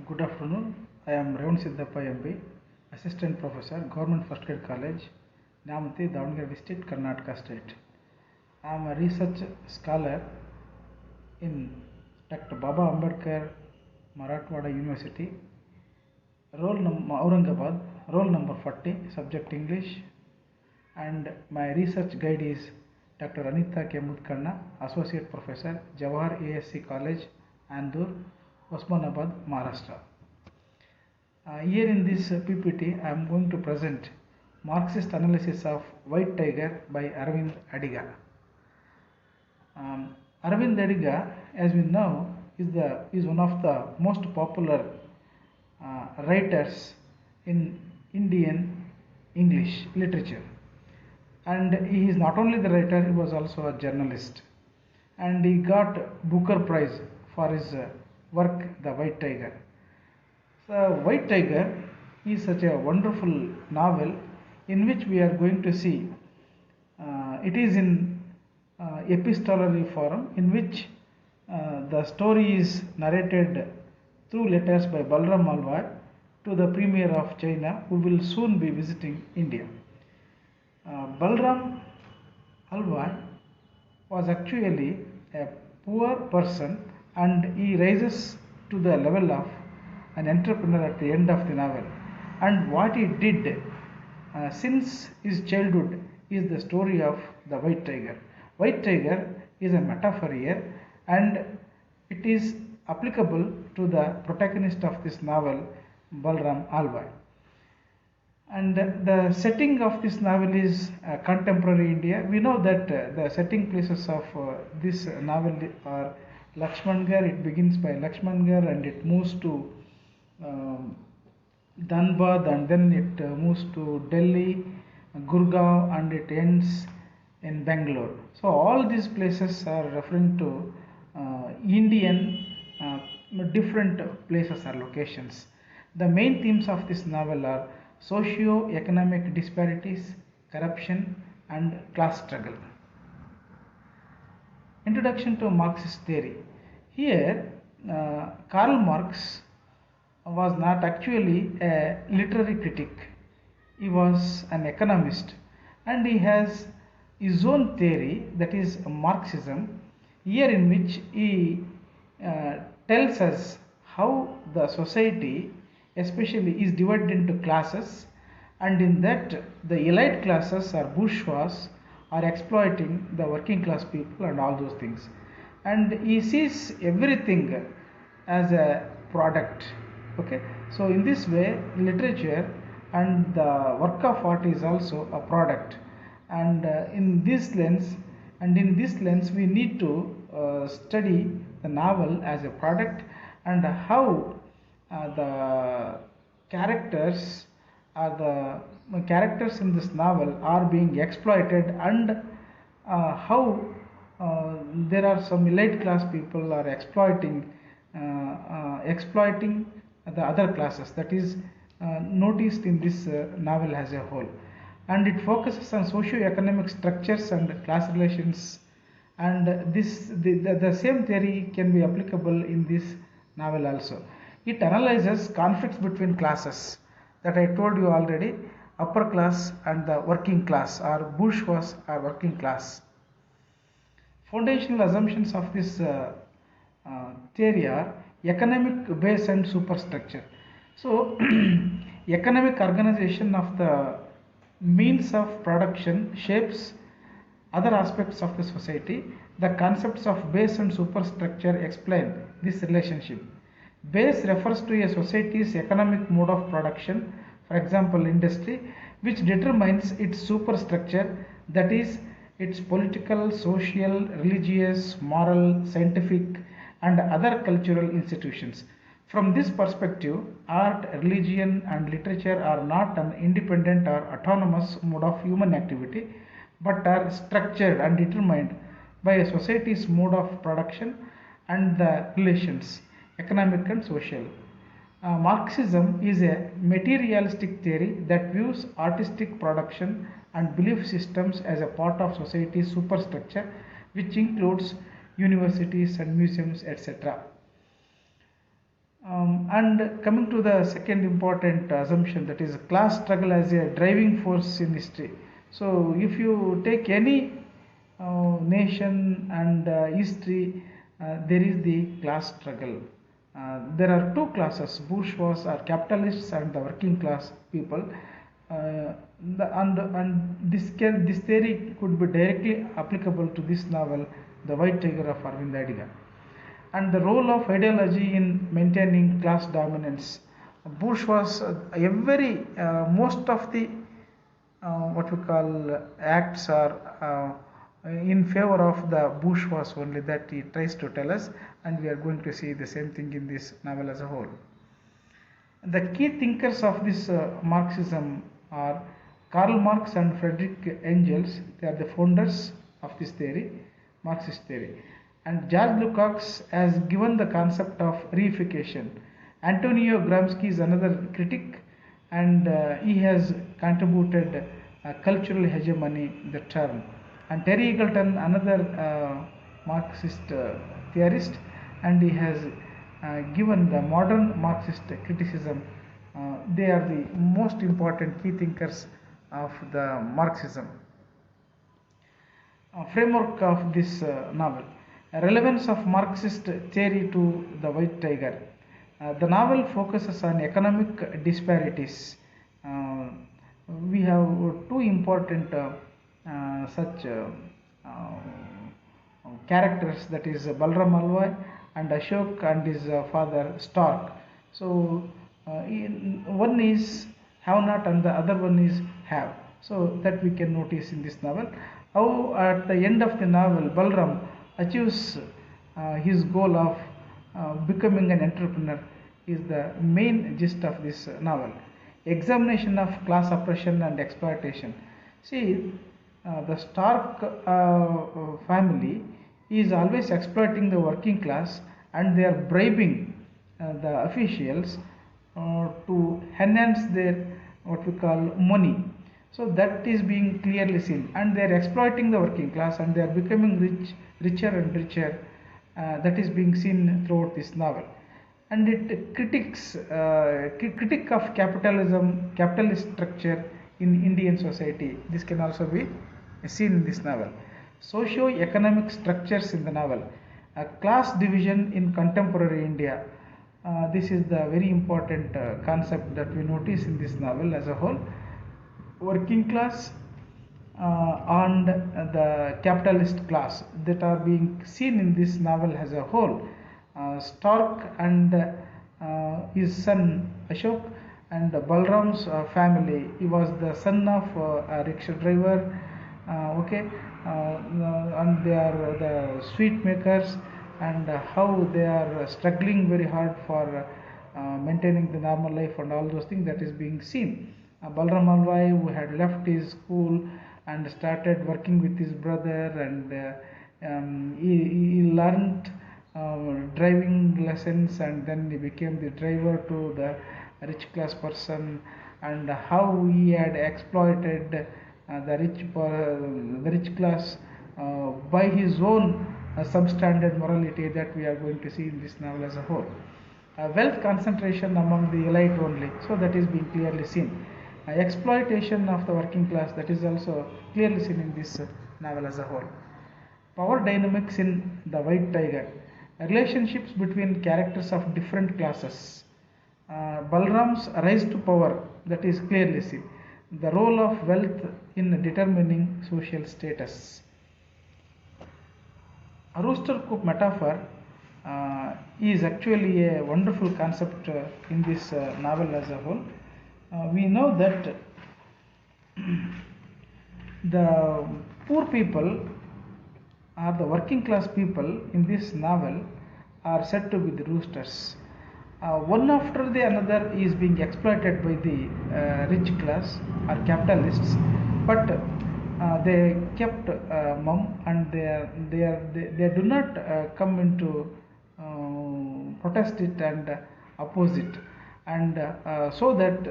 Good afternoon. I am Revan Siddhappa MP, Assistant Professor, Government First Grade College, Namati, Davangere District, Karnataka State. I am a research scholar in Dr. Baba Ambedkar Marathwada University, Aurangabad, roll number 40, subject English, and my research guide is Dr. Anita K. Mudkanna, Associate Professor, Jawahar ASC College, Andur, Osmanabad, Maharashtra. Here in this PPT, I am going to present Marxist analysis of White Tiger by Aravind Adiga. Aravind Adiga, as we know, is one of the most popular writers in Indian English literature, and he is not only the writer, he was also a journalist, and he got Booker Prize for his work, The White Tiger. The White Tiger is such a wonderful novel in which we are going to see it is in epistolary form, in which the story is narrated through letters by Balram Alvar to the Premier of China, who will soon be visiting India. Balram Alvar was actually a poor person, and he rises to the level of an entrepreneur at the end of the novel. And what he did since his childhood is the story of the White Tiger. White Tiger is a metaphor here, and it is applicable to the protagonist of this novel, Balram Alvar. And the setting of this novel is contemporary India. We know that the setting places of this novel are Lakshmangarh. It begins by Lakshmangarh and it moves to Dhanbad, and then it moves to Delhi, Gurgaon, and it ends in Bangalore. So all these places are referring to Indian different places or locations. The main themes of this novel are socio-economic disparities, corruption, and class struggle. Introduction to Marxist theory. Here, Karl Marx was not actually a literary critic. He was an economist, and he has his own theory, that is Marxism, here in which he tells us how the society especially is divided into classes, and in that the elite classes or bourgeois are exploiting the working class people and all those things, and he sees everything as a product. Okay, so in this way literature and the work of art is also a product, and in this lens we need to study the novel as a product, and how the characters in this novel are being exploited, and how there are some elite class people are exploiting the other classes. That is noticed in this novel as a whole, and it focuses on socio-economic structures and class relations, and the same theory can be applicable in this novel also. It analyzes conflicts between classes that I told you already, upper class and the working class, or bourgeois or working class. Foundational assumptions of this theory are economic base and superstructure. So economic organization of the means of production shapes other aspects of the society. The concepts of base and superstructure explain this relationship. Base refers to a society's economic mode of production, for example industry, which determines its superstructure, that is its political, social, religious, moral, scientific, and other cultural institutions. From this perspective, art, religion, and literature are not an independent or autonomous mode of human activity, but are structured and determined by a society's mode of production and the relations, economic and social. Marxism is a materialistic theory that views artistic production and belief systems as a part of society's superstructure, which includes universities and museums, etc. And coming to the second important assumption, that is class struggle as a driving force in history. So if you take any nation and history, there is the class struggle. There are two classes: bourgeois or capitalists and the working class people. This theory could be directly applicable to this novel, The White Tiger of Arvind Adiga. And the role of ideology in maintaining class dominance. Bourgeois, most of the what we call acts are in favor of the bourgeois only, that he tries to tell us, and we are going to see the same thing in this novel as a whole. The key thinkers of this Marxism are Karl Marx and Friedrich Engels. They are the founders of this theory, Marxist theory. And George Lukács has given the concept of reification. Antonio Gramsci is another critic, and he has contributed cultural hegemony, the term. And Terry Eagleton, another Marxist theorist, and he has given the modern Marxist criticism. They are the most important key thinkers of the Marxism. Framework of this novel. Relevance of Marxist theory to The White Tiger. The novel focuses on economic disparities. We have two important such characters, that is Balram Alvai and Ashok and his father Stark. So one is have not and the other one is have. So that we can notice in this novel. How at the end of the novel Balram achieves his goal of becoming an entrepreneur is the main gist of this novel. Examination of class oppression and exploitation. See, the Stark family is always exploiting the working class, and they are bribing the officials to enhance their what we call money. So that is being clearly seen, and they are exploiting the working class, and they are becoming richer and richer. That is being seen throughout this novel, and it critique of capitalism, capitalist structure in Indian society. This can also be seen in this novel. Socio-economic structures in the novel. Class division in contemporary India. This is the very important concept that we notice in this novel as a whole. Working class and the capitalist class that are being seen in this novel as a whole. Stark and his son Ashok and Balram's family. He was the son of a rickshaw driver, and they are the sweet makers, and how they are struggling very hard for maintaining the normal life and all those things, that is being seen. Balram Alvai, who had left his school and started working with his brother, and he learned driving lessons, and then he became the driver to the rich class person, and how he had exploited the rich class by his own substandard morality, that we are going to see in this novel as a whole. Wealth concentration among the elite only, so that is being clearly seen. Exploitation of the working class, that is also clearly seen in this novel as a whole. Power dynamics in The White Tiger. Relationships between characters of different classes. Balram's rise to power, that is clearly seen. The role of wealth in determining social status. A rooster coop metaphor is actually a wonderful concept in this novel as a whole. We know that the poor people or the working class people in this novel are said to be the roosters. One after the another is being exploited by the rich class or capitalists, but they kept mum, and they do not come into protest it and oppose it. And so that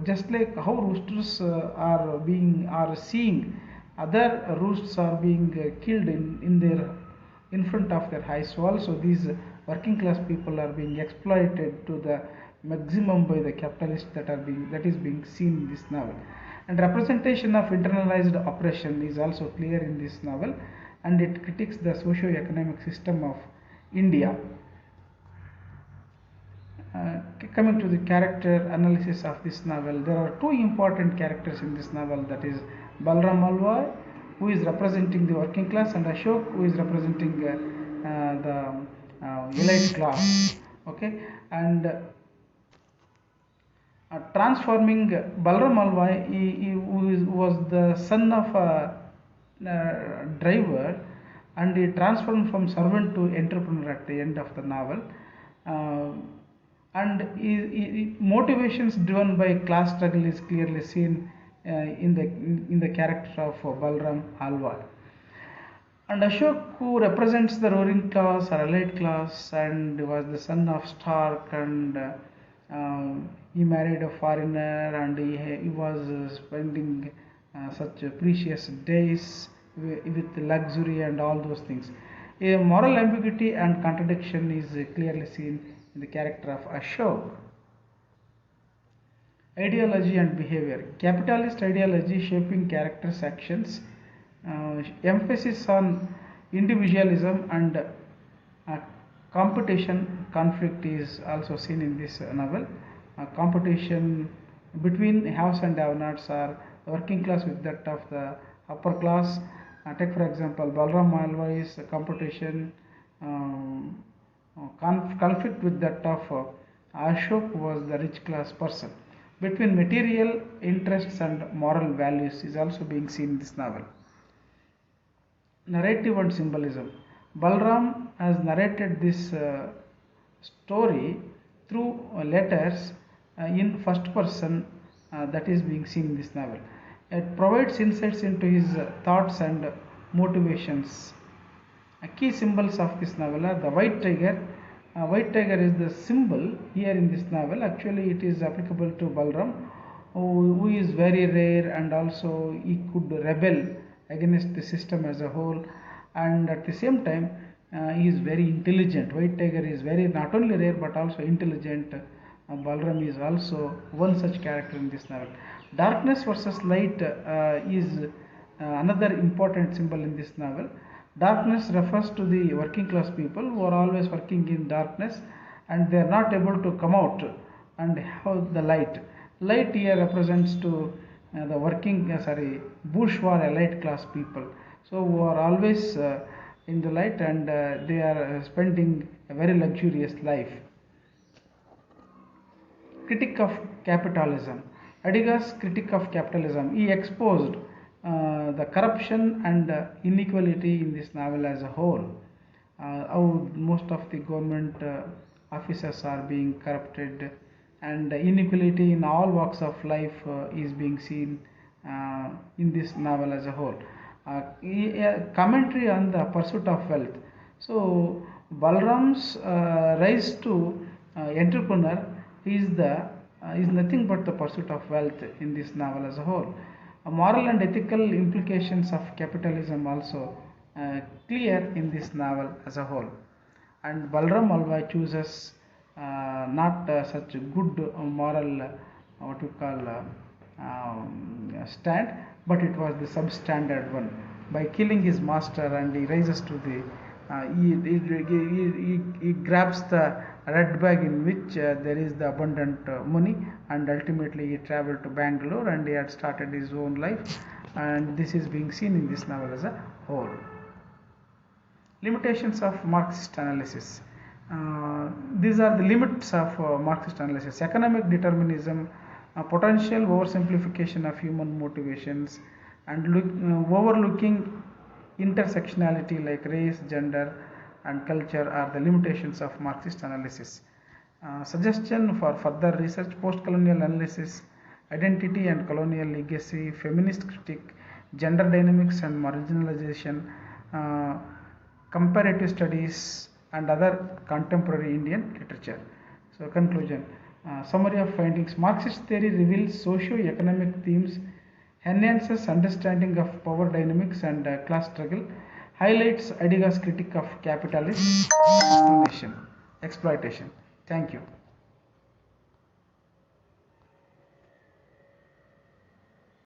just like how roosters are seeing other roosts are being killed in front of their eyes, so also these working class people are being exploited to the maximum by the capitalists that is being seen in this novel. And representation of internalized oppression is also clear in this novel, and it critiques the socio-economic system of India. Coming to the character analysis of this novel, there are two important characters in this novel, that is Balram Alwai, who is representing the working class, and Ashok, who is representing the elite class. Okay, and transforming Balram Alwai, who was the son of a driver, and he transformed from servant to entrepreneur at the end of the novel. And motivations driven by class struggle is clearly seen in the character of Balram Alwar. And Ashok, who represents the ruling class or elite class, and was the son of Stark, and he married a foreigner, and he was spending such precious days with luxury and all those things. A moral ambiguity and contradiction is clearly seen in the character of Ashok. Ideology and behavior. Capitalist ideology shaping characters' actions. Emphasis on individualism and competition conflict is also seen in this novel. Competition between haves and have-nots, or working class with that of the upper class. Take for example Balram Alwai's competition conflict with that of Ashok, was the rich class person. Between material interests and moral values is also being seen in this novel. Narrative and symbolism. Balram has narrated this story through letters in first person, that is being seen in this novel. It provides insights into his thoughts and motivations. Key symbols of this novel are the white tiger. White tiger is the symbol here in this novel. Actually, it is applicable to Balram, who is very rare, and also he could rebel against the system as a whole, and at the same time he is very intelligent. White tiger is very not only rare but also intelligent. Balram is also one such character in this novel. Darkness versus light is another important symbol in this novel. Darkness refers to the working class people who are always working in darkness, and they are not able to come out and have the light. Light here represents to the bourgeois elite class people, so who are always in the light, and they are spending a very luxurious life. Critique of capitalism. Adiga's critique of capitalism. He exposed the corruption and inequality in this novel as a whole. How most of the government officers are being corrupted, and inequality in all walks of life is being seen in this novel as a whole. Commentary on the pursuit of wealth. So Balram's rise to entrepreneur is nothing but the pursuit of wealth in this novel as a whole. Moral and ethical implications of capitalism also clear in this novel as a whole. And Balram Alwai chooses not such a good moral stand, but it was the substandard one. By killing his master, and he rises to the he grabs the red bag in which there is the abundant money, and ultimately he traveled to Bangalore, and he had started his own life, and this is being seen in this novel as a whole. Limitations of Marxist analysis. These are the limits of Marxist analysis. Economic determinism, potential oversimplification of human motivations, and overlooking intersectionality like race, gender and culture are the limitations of Marxist analysis. Suggestion for further research: post-colonial analysis, identity and colonial legacy, feminist critique, gender dynamics and marginalization, comparative studies and other contemporary Indian literature. So conclusion. Summary of findings. Marxist theory reveals socio-economic themes, enhances understanding of power dynamics and class struggle, highlights Adiga's critique of capitalism. Explanation. exploitation. Thank you.